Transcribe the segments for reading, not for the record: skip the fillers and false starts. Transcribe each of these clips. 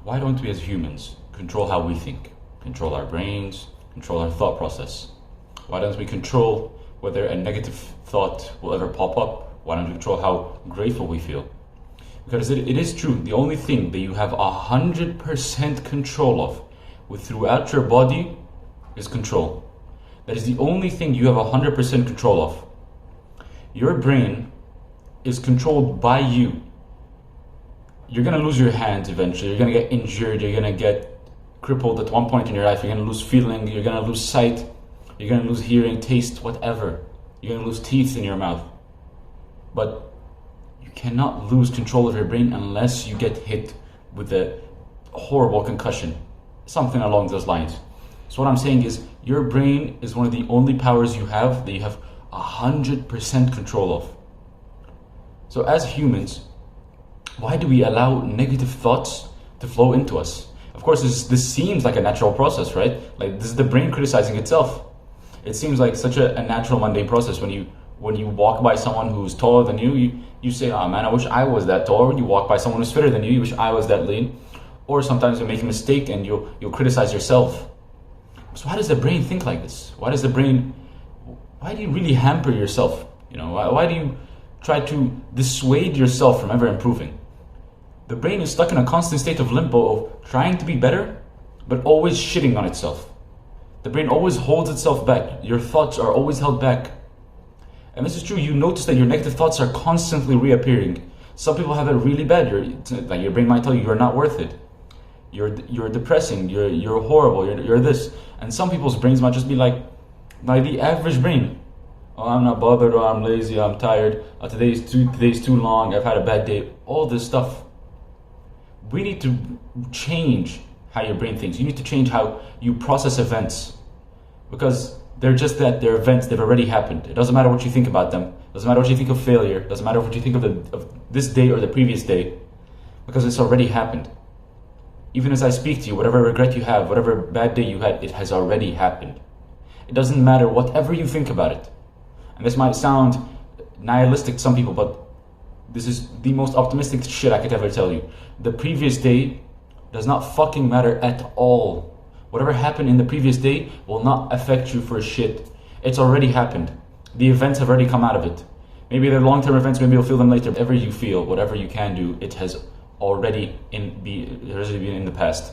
why don't we as humans control how we think, control our brains, control our thought process? Why don't we control whether a negative thought will ever pop up? Why don't we control how grateful we feel? Because it is true, the only thing that you have 100% control of throughout your body is control. That is the only thing you have 100% control of. Your brain is controlled by you. You're gonna lose your hands eventually, you're gonna get injured, you're gonna get crippled at one point in your life, you're gonna lose feeling, you're gonna lose sight, you're gonna lose hearing, taste, whatever. You're gonna lose teeth in your mouth. But you cannot lose control of your brain unless you get hit with a horrible concussion. Something along those lines. So what I'm saying is, your brain is one of the only powers you have that you have 100% control of. So as humans, why do we allow negative thoughts to flow into us? Of course, this seems like a natural process, right? Like, this is the brain criticizing itself. It seems like such a natural, mundane process. When you walk by someone who's taller than you say, oh man, I wish I was that tall. When you walk by someone who's fitter than you wish I was that lean. Or sometimes you make a mistake and you'll criticize yourself. So why does the brain think like this? Why do you really hamper yourself? Why do you try to dissuade yourself from ever improving? The brain is stuck in a constant state of limbo of trying to be better, but always shitting on itself. The brain always holds itself back. Your thoughts are always held back. And this is true. You notice that your negative thoughts are constantly reappearing. Some people have it really bad. Your brain might tell you you're not worth it. You're depressing. You're horrible. You're this. And some people's brains might just be like the average brain. Oh, I'm not bothered. Oh, I'm lazy. I'm tired. Oh, today's too long. I've had a bad day. All this stuff. We need to change how your brain thinks. You need to change how you process events, because they're just that. They're events. They've already happened. It doesn't matter what you think about them. It doesn't matter what you think of failure. It doesn't matter what you think of this day or the previous day, because it's already happened. Even as I speak to you, whatever regret you have, whatever bad day you had, it has already happened. It doesn't matter whatever you think about it. And this might sound nihilistic to some people, but this is the most optimistic shit I could ever tell you. The previous day does not fucking matter at all. Whatever happened in the previous day will not affect you for shit. It's already happened. The events have already come out of it. Maybe they're long-term events, maybe you'll feel them later. Whatever you feel, whatever you can do, it has already been in the past.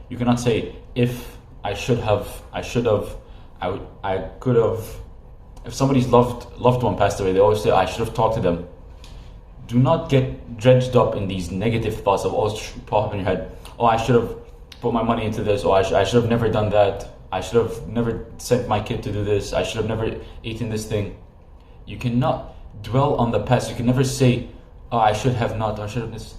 You cannot say, if I should have, I could have. If somebody's loved one passed away, they always say, I should have talked to them. Do not get dredged up in these negative thoughts of always pop up in your head. Oh, I should have put my money into this. Oh, I should have never done that. I should have never sent my kid to do this. I should have never eaten this thing. You cannot dwell on the past. You can never say, oh, I should have not, or I should have this.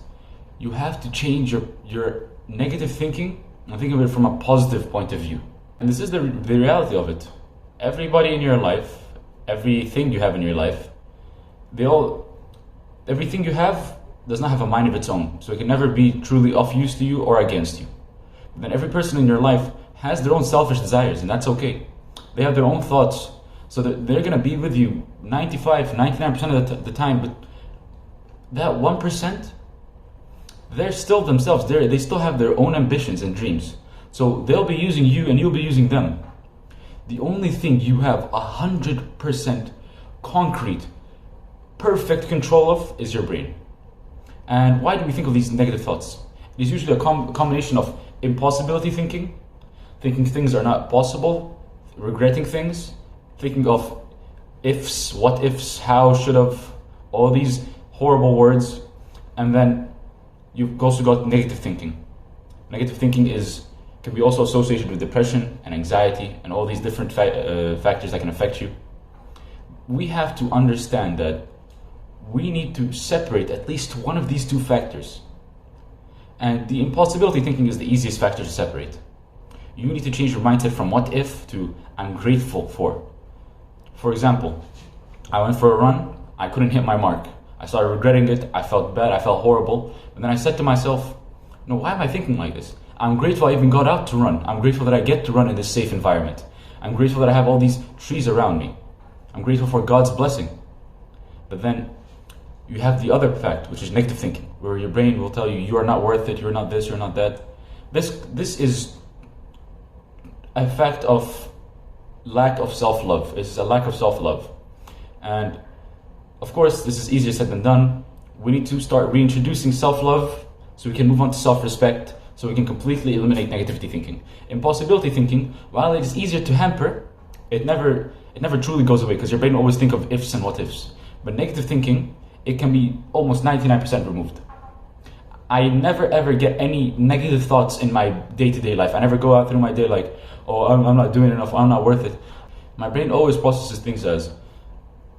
You have to change your negative thinking and think of it from a positive point of view. And this is the reality of it. Everybody in your life, everything you have in your life, everything you have does not have a mind of its own. So it can never be truly of use to you or against you. But then every person in your life has their own selfish desires, and that's okay. They have their own thoughts, so that they're going to be with you 95, 99% of the time, but that 1%, they're still themselves. They still have their own ambitions and dreams. So they'll be using you and you'll be using them. The only thing you have 100% concrete, perfect control of is your brain. And why do we think of these negative thoughts? It is usually a combination of impossibility thinking things are not possible, regretting things, thinking of ifs, what ifs, how, should have, all these horrible words. And then you've also got negative thinking. Negative thinking can be also associated with depression and anxiety and all these different factors that can affect you. We have to understand that we need to separate at least one of these two factors. And the impossibility thinking is the easiest factor to separate. You need to change your mindset from what if to I'm grateful for. For example, I went for a run, I couldn't hit my mark. I started regretting it, I felt bad, I felt horrible. And then I said to myself, no, why am I thinking like this? I'm grateful I even got out to run. I'm grateful that I get to run in this safe environment. I'm grateful that I have all these trees around me. I'm grateful for God's blessing. But then you have the other fact, which is negative thinking. where your brain will tell you you are not worth it, you're not this, you're not that. This is a fact of lack of self-love. It's a lack of self-love. And of course, this is easier said than done. We need to start reintroducing self-love so we can move on to self-respect, so we can completely eliminate negativity thinking. Impossibility thinking, while it is easier to hamper, it never truly goes away, because your brain will always think of ifs and what ifs. But negative thinking, it can be almost 99% removed. I never ever get any negative thoughts in my day-to-day life. I never go out through my day like, oh, I'm not doing enough, I'm not worth it. My brain always processes things as,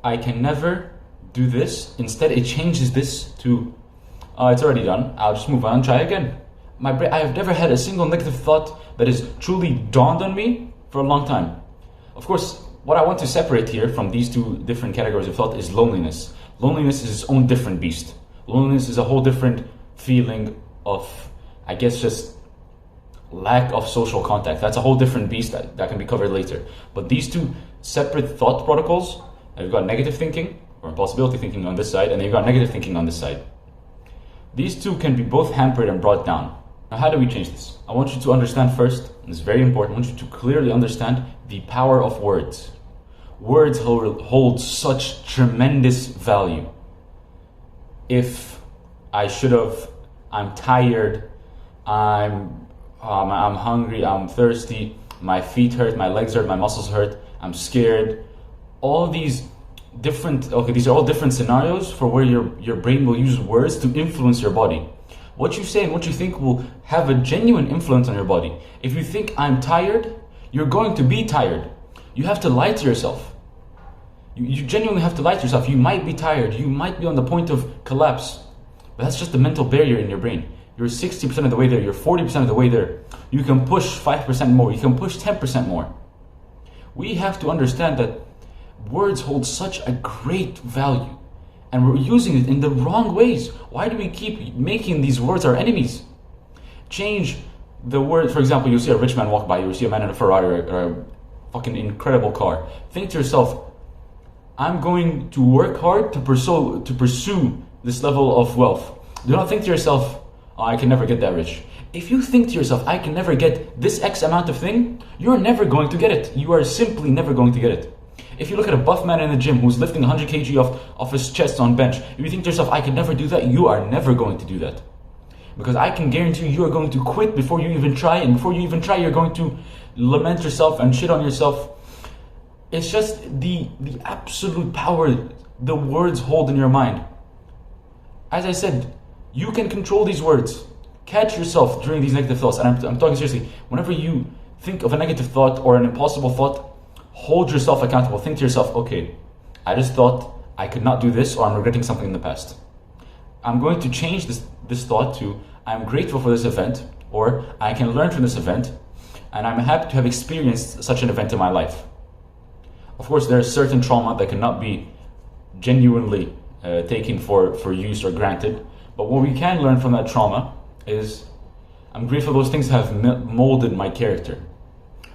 I can never do this. Instead, it changes this to, it's already done, I'll just move on and try again. My brain, I have never had a single negative thought that has truly dawned on me for a long time. Of course, what I want to separate here from these two different categories of thought is loneliness. Loneliness is its own different beast. Loneliness is a whole different feeling of, I guess, just lack of social contact. That's a whole different beast that can be covered later. But these two separate thought protocols, you've got negative thinking or impossibility thinking on this side, and then you've got negative thinking on this side. These two can be both hampered and brought down. Now, how do we change this? I want you to understand first, and it's very important, I want you to clearly understand the power of words. Words hold such tremendous value. If I should have, I'm tired, I'm hungry, I'm thirsty, my feet hurt, my legs hurt, my muscles hurt, I'm scared. All these these are all different scenarios for where your brain will use words to influence your body. What you say and what you think will have a genuine influence on your body. If you think I'm tired, you're going to be tired. You have to lie to yourself. You genuinely have to lie to yourself. You might be tired. You might be on the point of collapse. But that's just a mental barrier in your brain. You're 60% of the way there. You're 40% of the way there. You can push 5% more. You can push 10% more. We have to understand that words hold such a great value. And we're using it in the wrong ways. Why do we keep making these words our enemies? Change the word. For example, you see a rich man walk by, you see a man in a Ferrari or a fucking incredible car. Think to yourself, I'm going to work hard to pursue this level of wealth. Do not think to yourself, oh, I can never get that rich. If you think to yourself, I can never get this X amount of thing, you're never going to get it. You are simply never going to get it. If you look at a buff man in the gym who's lifting 100 kg off his chest on bench, if you think to yourself, I can never do that, you are never going to do that. Because I can guarantee you are going to quit before you even try, and before you even try, you're going to lament yourself and shit on yourself. It's just the absolute power the words hold in your mind. As I said, you can control these words. Catch yourself during these negative thoughts. And I'm talking seriously. Whenever you think of a negative thought or an impossible thought, hold yourself accountable. Think to yourself, okay, I just thought I could not do this, or I'm regretting something in the past. I'm going to change this thought to, I'm grateful for this event, or I can learn from this event, and I'm happy to have experienced such an event in my life. Of course, there is certain trauma that cannot be genuinely taken for use or granted, but what we can learn from that trauma is, I'm grateful those things have molded my character.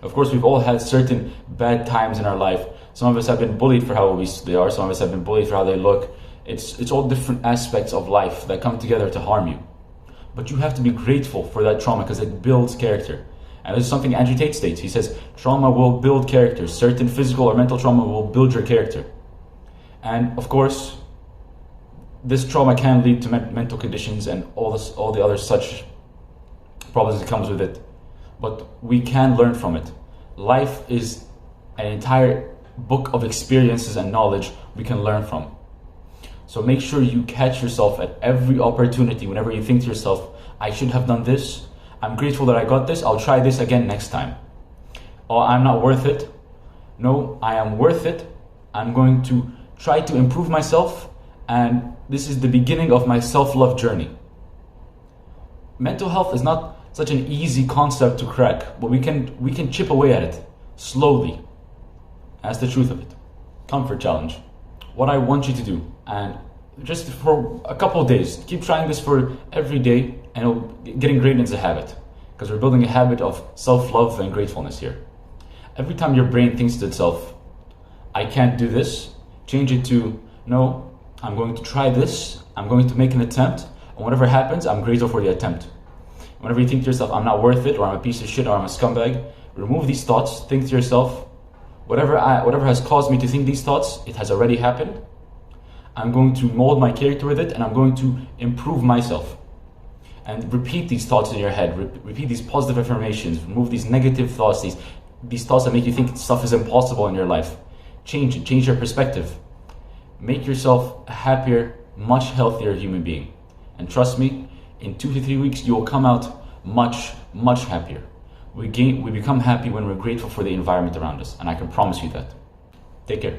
Of course, we've all had certain bad times in our life. Some of us have been bullied for how they are. Some of us have been bullied for how they look. It's all different aspects of life that come together to harm you. But you have to be grateful for that trauma, because it builds character. And this is something Andrew Tate states. He says, trauma will build character. Certain physical or mental trauma will build your character. And of course, this trauma can lead to mental conditions and all the other such problems that comes with it. But we can learn from it. Life is an entire book of experiences and knowledge we can learn from. So make sure you catch yourself at every opportunity. Whenever you think to yourself, I should have done this, I'm grateful that I got this, I'll try this again next time. Or I'm not worth it. No, I am worth it. I'm going to try to improve myself, and this is the beginning of my self-love journey. Mental health is not such an easy concept to crack, but we can chip away at it slowly. That's the truth of it. Comfort challenge. What I want you to do, and just for a couple of days, keep trying this for every day, and getting great is a habit, because we're building a habit of self-love and gratefulness here. Every time your brain thinks to itself, I can't do this, change it to, no, I'm going to try this, I'm going to make an attempt, And whatever happens, I'm grateful for the attempt. Whenever you think to yourself, I'm not worth it, or I'm a piece of shit, or I'm a scumbag, remove these thoughts. Think to yourself, whatever has caused me to think these thoughts, it has already happened. I'm going to mold my character with it, and I'm going to improve myself. And repeat these thoughts in your head. Repeat these positive affirmations. Remove these negative thoughts, these thoughts that make you think stuff is impossible in your life. Change it. Change your perspective. Make yourself a happier, much healthier human being. And trust me, in 2 to 3 weeks, you will come out much, much happier. We become happy when we're grateful for the environment around us, and I can promise you that. Take care.